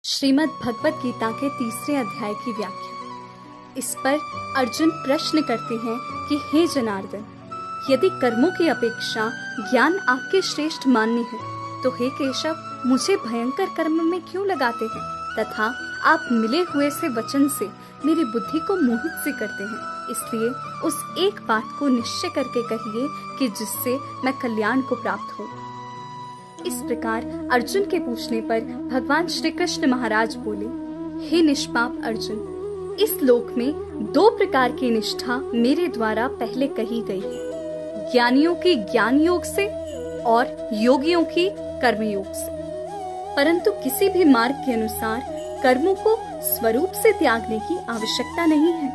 श्रीमद् भगवत गीता के 3 अध्याय की व्याख्या। इस पर अर्जुन प्रश्न करते हैं कि हे जनार्दन, यदि कर्मों की अपेक्षा ज्ञान आपके श्रेष्ठ मान्य है, तो हे केशव, मुझे भयंकर कर्म में क्यों लगाते हैं तथा आप मिले हुए से वचन से मेरी बुद्धि को मोहित से करते हैं। इसलिए उस एक बात को निश्चय करके कहिए कि जिससे मैं कल्याण को प्राप्त हूँ। इस प्रकार अर्जुन के पूछने पर भगवान श्री कृष्ण महाराज बोले, हे निष्पाप अर्जुन, इस लोक में 2 प्रकार की निष्ठा मेरे द्वारा पहले कही गई है, ज्ञानियों की ज्ञान योग से और योगियों की कर्म योग से। परंतु किसी भी मार्ग के अनुसार कर्मों को स्वरूप से त्यागने की आवश्यकता नहीं है,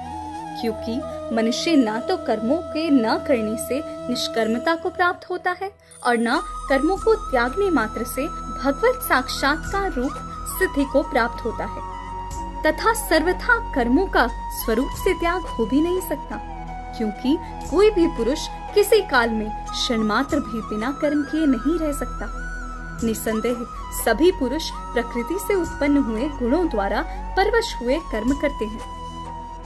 क्योंकि मनुष्य न तो कर्मों के न करने से निष्कर्मता को प्राप्त होता है और न कर्मों को त्यागने मात्र से भगवत साक्षात्कार रूप सिद्धि को प्राप्त होता है, तथा सर्वथा कर्मों का स्वरूप से त्याग हो भी नहीं सकता, क्योंकि कोई भी पुरुष किसी काल में क्षण मात्र भी बिना कर्म किए नहीं रह सकता। निसंदेह सभी पुरुष प्रकृति से उत्पन्न हुए गुणों द्वारा परवश हुए कर्म करते हैं।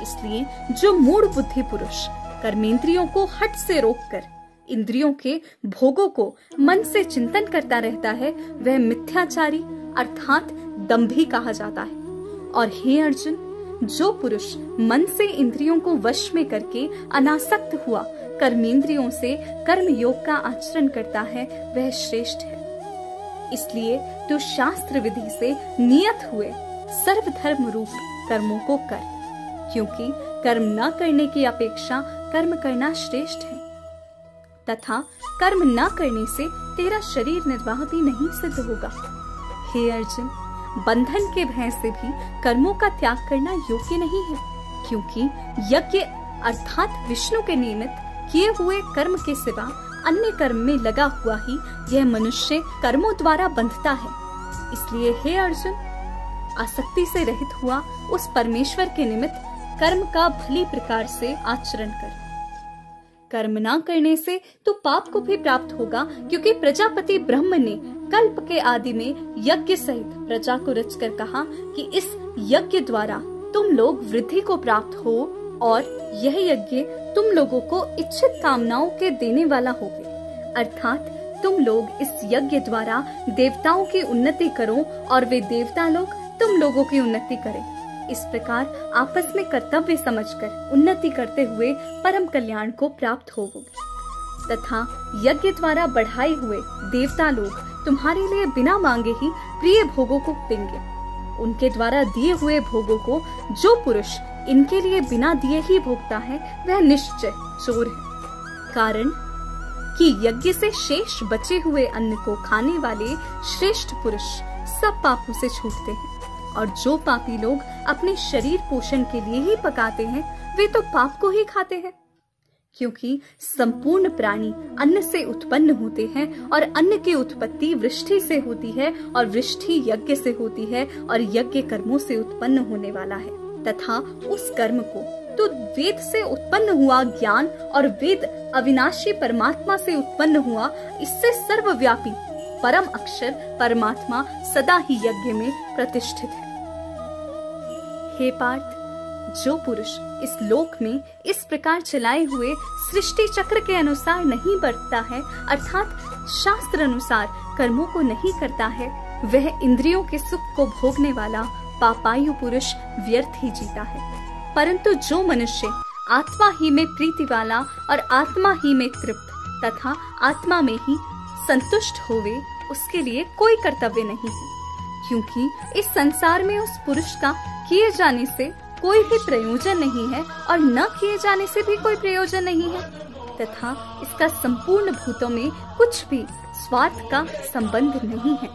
इसलिए जो मूढ़ बुद्धि पुरुष कर्मेंद्रियों को हठ से रोककर इंद्रियों के भोगों को मन से चिंतन करता रहता है, वह मिथ्याचारी अर्थात दंभी कहा जाता है। और हे अर्जुन, जो पुरुष मन से इंद्रियों को वश में करके अनासक्त हुआ कर्मेंद्रियों से कर्म योग का आचरण करता है, वह श्रेष्ठ है। इसलिए तू शास्त्र विधि से नियत हुए सर्वधर्म रूप कर्मों को कर, क्योंकि कर्म न करने की अपेक्षा कर्म करना श्रेष्ठ है, तथा कर्म न करने से तेरा शरीर निर्वाह भी नहीं सिद्ध होगा। हे अर्जुन, बंधन के भय से भी कर्मों का त्याग करना योग्य नहीं है, क्योंकि यज्ञ अर्थात विष्णु के निमित्त किए हुए कर्म के सिवा अन्य कर्म में लगा हुआ ही यह मनुष्य कर्मों द्वारा बंधता है। इसलिए हे अर्जुन, आसक्ति से रहित हुआ उस परमेश्वर के निमित्त कर्म का भली प्रकार से आचरण कर। कर्म न करने से तो पाप को भी प्राप्त होगा, क्योंकि प्रजापति ब्रह्म ने कल्प के आदि में यज्ञ सहित प्रजा को रचकर कहा कि इस यज्ञ द्वारा तुम लोग वृद्धि को प्राप्त हो और यह यज्ञ तुम लोगों को इच्छित कामनाओं के देने वाला होगे, अर्थात तुम लोग इस यज्ञ द्वारा देवताओं की उन्नति करो और वे देवता लोग तुम लोगों की उन्नति करें। इस प्रकार आपस में कर्तव्य समझकर उन्नति करते हुए परम कल्याण को प्राप्त होवोगे, तथा यज्ञ द्वारा बढ़ाए हुए देवता लोग तुम्हारे लिए बिना मांगे ही प्रिय भोगों को देंगे। उनके द्वारा दिए हुए भोगों को जो पुरुष इनके लिए बिना दिए ही भोगता है, वह निश्चय चोर है। कारण कि यज्ञ से शेष बचे हुए अन्न को खाने वाले श्रेष्ठ पुरुष सब पापों से छूटते हैं, और जो पापी लोग अपने शरीर पोषण के लिए ही पकाते हैं, वे तो पाप को ही खाते हैं। क्योंकि संपूर्ण प्राणी अन्न से उत्पन्न होते हैं, और अन्न की उत्पत्ति वृष्टि से होती है, और वृष्टि यज्ञ से होती है, और यज्ञ कर्मों से उत्पन्न होने वाला है, तथा उस कर्म को तो वेद से उत्पन्न हुआ ज्ञान और वेद अविनाशी परमात्मा से उत्पन्न हुआ, इससे सर्वव्यापी परम अक्षर परमात्मा सदा ही यज्ञ में प्रतिष्ठित है। हे पार्थ, जो पुरुष इस लोक में इस प्रकार चलाए हुए सृष्टि चक्र के अनुसार नहीं बढ़ता है, अर्थात शास्त्र अनुसार कर्मों को नहीं करता है, वह इंद्रियों के सुख को भोगने वाला पापायु पुरुष व्यर्थ ही जीता है। परंतु जो मनुष्य आत्मा ही में प्रीति वाला और आत्मा ही में तृप्त तथा आत्मा में ही संतुष्ट होवे, उसके लिए कोई कर्तव्य नहीं है, क्योंकि इस संसार में उस पुरुष का किए जाने से कोई भी प्रयोजन नहीं है और न किए जाने से भी कोई प्रयोजन नहीं है, तथा इसका संपूर्ण भूतों में कुछ भी स्वार्थ का संबंध नहीं है,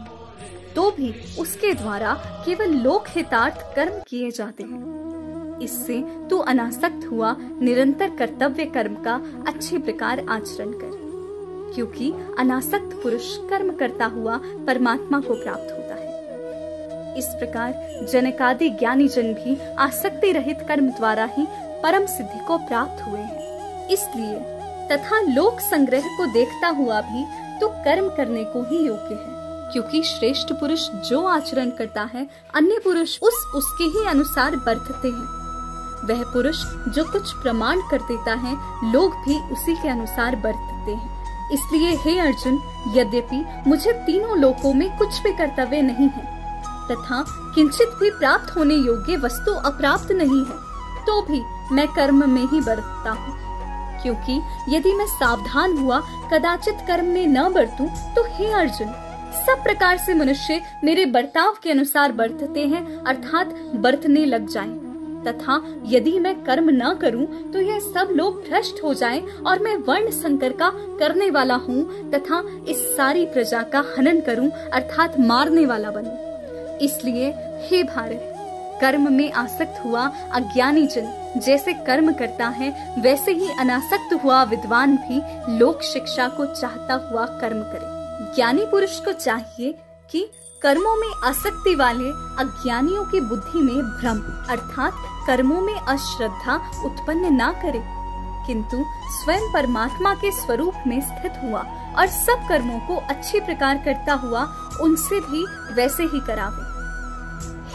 तो भी उसके द्वारा केवल लोक हितार्थ कर्म किए जाते हैं। इससे तू अनासक्त हुआ निरंतर कर्तव्य कर्म का अच्छी प्रकार आचरण कर, क्योंकि अनासक्त पुरुष कर्म करता हुआ परमात्मा को प्राप्त होता है। इस प्रकार जनकादि ज्ञानी जन भी आसक्ति रहित कर्म द्वारा ही परम सिद्धि को प्राप्त हुए हैं। इसलिए तथा लोक संग्रह को देखता हुआ भी तो कर्म करने को ही योग्य है, क्योंकि श्रेष्ठ पुरुष जो आचरण करता है अन्य पुरुष उसके ही अनुसार बरतते हैं। वह पुरुष जो कुछ प्रमाण कर देता है लोग भी उसी के अनुसार बरतते हैं। इसलिए हे अर्जुन, यद्यपि मुझे तीनों लोकों में कुछ भी कर्तव्य नहीं है तथा किंचित भी प्राप्त होने योग्य वस्तु अप्राप्त नहीं है, तो भी मैं कर्म में ही बरतता हूँ। क्योंकि यदि मैं सावधान हुआ कदाचित कर्म में न बरतूं, तो हे अर्जुन, सब प्रकार से मनुष्य मेरे बर्ताव के अनुसार बरतते हैं, अर्थात बरतने लग जाएं। तथा यदि मैं कर्म न करूं तो यह सब लोग भ्रष्ट हो जाएं और मैं वर्ण संकर का करने वाला हूं तथा इस सारी प्रजा का हनन करूं, अर्थात मारने वाला बनूं। इसलिए हे भारत, कर्म में आसक्त हुआ अज्ञानी जन जैसे कर्म करता है, वैसे ही अनासक्त हुआ विद्वान भी लोक शिक्षा को चाहता हुआ कर्म करे। ज्ञानी पुरुष को चाहिए कि कर्मों में आसक्ति वाले अज्ञानियों की बुद्धि में भ्रम अर्थात कर्मों में अश्रद्धा उत्पन्न ना करे, किंतु स्वयं परमात्मा के स्वरूप में स्थित हुआ और सब कर्मों को अच्छी प्रकार करता हुआ उनसे भी वैसे ही करावे।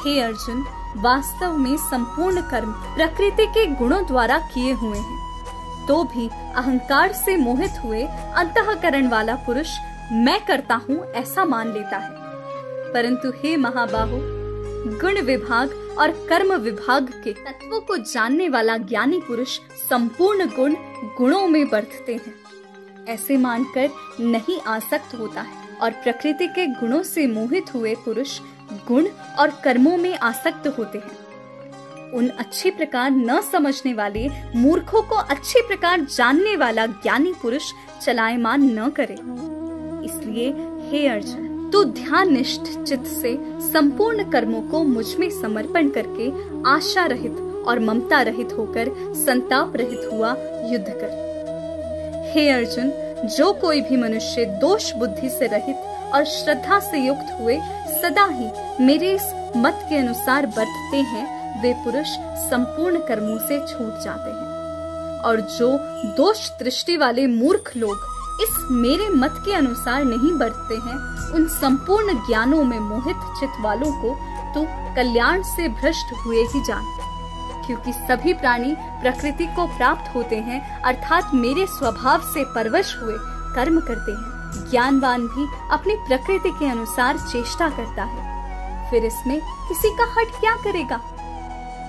हे अर्जुन, वास्तव में संपूर्ण कर्म प्रकृति के गुणों द्वारा किए हुए हैं, तो भी अहंकार से मोहित हुए अंतःकरण वाला पुरुष मैं करता हूँ ऐसा मान लेता है। परंतु हे महाबाहो, गुण विभाग और कर्म विभाग के तत्वों को जानने वाला ज्ञानी पुरुष संपूर्ण गुणों में बरतते हैं, ऐसे मानकर नहीं आसक्त होता है। और प्रकृति के गुणों से मोहित हुए पुरुष गुण और कर्मों में आसक्त होते हैं। उन अच्छी प्रकार न समझने वाले मूर्खों को अच्छी प्रकार जानने वाला ज्ञानी पुरुष चलायमान न करे। इसलिए हे अर्जुन, तू ध्यान निष्ठ चित्त से संपूर्ण कर्मों को मुझ में समर्पण करके आशा रहित और ममता रहित होकर संताप रहित हुआ युद्ध कर। हे अर्जुन, जो कोई भी मनुष्य दोष बुद्धि से रहित और श्रद्धा से युक्त हुए सदा ही मेरे इस मत के अनुसार बरतते हैं, वे पुरुष संपूर्ण कर्मों से छूट जाते हैं। और जो दोष दृष्टि वाले मूर्ख लोग इस मेरे मत के अनुसार नहीं बरतते हैं, उन संपूर्ण ज्ञानों में मोहित चित्त वालों को तो कल्याण से भ्रष्ट हुए ही जान। क्योंकि सभी प्राणी प्रकृति को प्राप्त होते हैं, अर्थात मेरे स्वभाव से परवश हुए कर्म करते हैं। ज्ञानवान भी अपनी प्रकृति के अनुसार चेष्टा करता है, फिर इसमें किसी का हट क्या करेगा।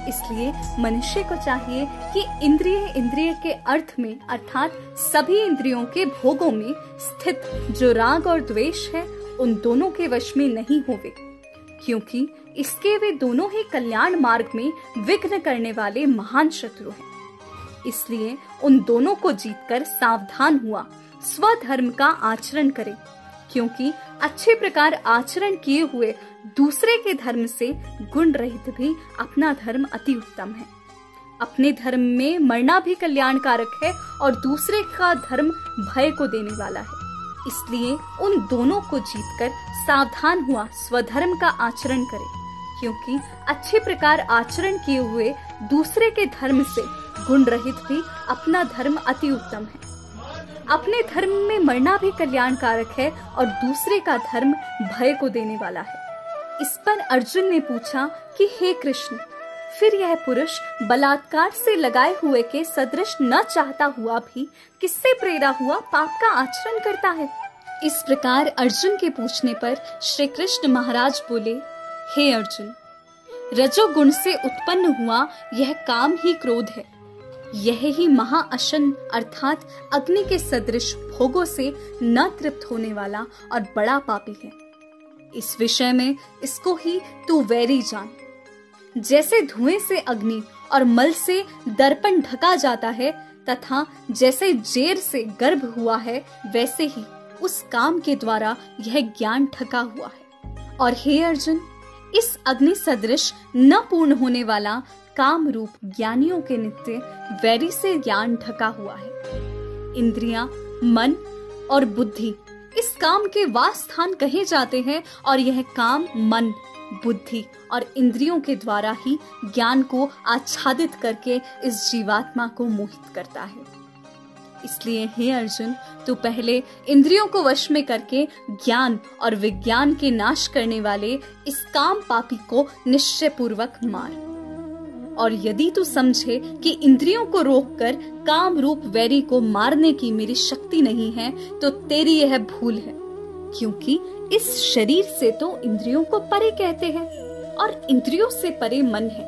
इसलिए मनुष्य को चाहिए कि इंद्रिय के अर्थ में अर्थात सभी इंद्रियों के भोगों में स्थित जो राग और द्वेष है, उन दोनों के वश में नहीं होवे, क्योंकि इसके वे दोनों ही कल्याण मार्ग में विघ्न करने वाले महान शत्रु हैं। इसलिए उन दोनों को जीतकर सावधान हुआ स्वधर्म का आचरण करे, क्योंकि अच्छे प्रकार आचरण किए हुए दूसरे के धर्म से गुण रहित भी अपना धर्म अति उत्तम है। अपने धर्म में मरना भी कल्याणकारक है और दूसरे का धर्म भय को देने वाला है। इसलिए उन दोनों को जीतकर सावधान हुआ स्वधर्म का आचरण करे, क्योंकि अच्छे प्रकार आचरण किए हुए दूसरे के धर्म से गुण रहित भी अपना धर्म अति उत्तम है। अपने धर्म में मरना भी कल्याणकारक है और दूसरे का धर्म भय को देने वाला है। इस पर अर्जुन ने पूछा कि हे कृष्ण, फिर यह पुरुष बलात्कार से लगाए हुए के सदृश न चाहता हुआ भी किससे प्रेरा हुआ पाप का आचरण करता है। इस प्रकार अर्जुन के पूछने पर श्री कृष्ण महाराज बोले, हे अर्जुन, रजोगुण से उत्पन्न हुआ यह काम ही क्रोध है। यह ही महाअशन अर्थात अग्नि के सदृश भोगों से न तृप्त होने वाला और बड़ा पापी है। इस विषय में इसको ही तू वैरी जान। जैसे धुएं से अग्नि और मल से दर्पण ढका जाता है तथा जैसे जेर से गर्भ हुआ है, वैसे ही उस काम के द्वारा यह ज्ञान ढका हुआ है। और हे अर्जुन, इस अग्नि सदृश न पूर्ण होने वाला काम रूप ज्ञानियों के नित्य वैरी से ज्ञान ढका हुआ है। इंद्रियां, मन और बुद्धि इस काम के वासस्थान कहे जाते हैं और यह काम मन, बुद्धि और इंद्रियों के द्वारा ही ज्ञान को आच्छादित करके इस जीवात्मा को मोहित करता है। इसलिए हे अर्जुन, तू पहले इंद्रियों को वश में करके ज्ञान और विज्ञान के नाश करने वाले इस काम पापी को निश्चय पूर्वक मार। और यदि तू समझे कि इंद्रियों को रोककर काम रूप वैरी को मारने की मेरी शक्ति नहीं है, तो तेरी यह भूल है, क्योंकि इस शरीर से तो इंद्रियों को परे कहते हैं, और इंद्रियों से परे मन है,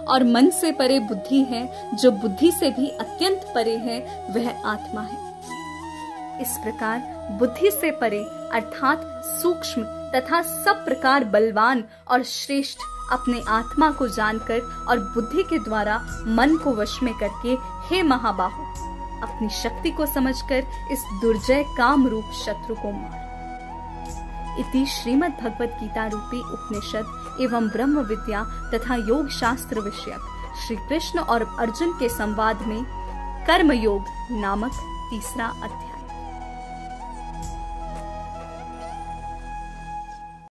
और मन से परे बुद्धि है, जो बुद्धि से भी अत्यंत परे है, वह आत्मा है। इस प्रकार बुद्धि से परे अर्थात सूक्ष्म तथा सब प्रकार बलवान और श्रेष्ठ अपने आत्मा को जानकर और बुद्धि के द्वारा मन को वश में करके, हे महाबाहो, अपनी शक्ति को समझकर इस दुर्जय काम रूप शत्रु को मार। इति श्रीमद् भगवत गीता रूपी उपनिषद एवं ब्रह्म विद्या तथा योग शास्त्र विषयक श्री कृष्ण और अर्जुन के संवाद में कर्म योग नामक तीसरा अध्याय।